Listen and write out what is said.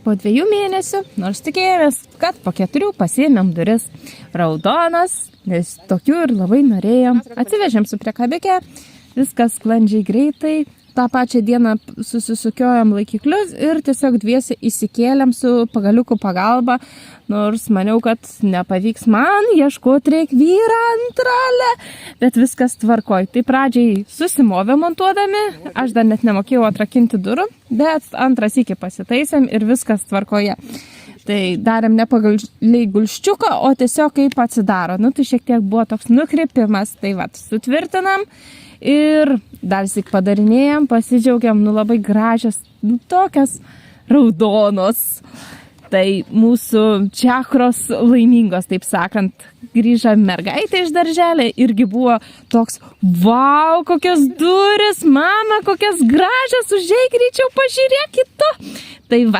po 2 mėnesių, nors tikėjomės, kad po 4 pasiėmėm duris. Raudonas, nes tokių ir labai norėjom. Atsivežėm su priekabikę, viskas sklandžiai greitai. tą pačią dieną susisukiojom laikiklius ir tiesiog dviese įsikėlėm su pagaliukų pagalba, nors maniau, kad nepavyks man, ieškoti reik vyrą antralę, bet viskas tvarkoj. Tai pradžiai susimovė montuodami, aš dar net nemokėjau atrakinti durų, bet antras iki pasitaisėm ir viskas tvarkoje. Tai darėm ne pagal gulščiuką, o tiesiog kaip atsidaro. Nu, tai šiek tiek buvo toks nukrypimas, tai vat, sutvirtinam ir dar sik padarinėjom, pasidžiaugiam, nu labai gražios, nu tokias raudonos. Tai mūsų čakros laimingos, taip sakant, grįžo mergaitė iš darželio, irgi buvo toks, vau, kokios durys, mama, kokias gražios, užeik greičiau, pažiūrėk į to. Tai va.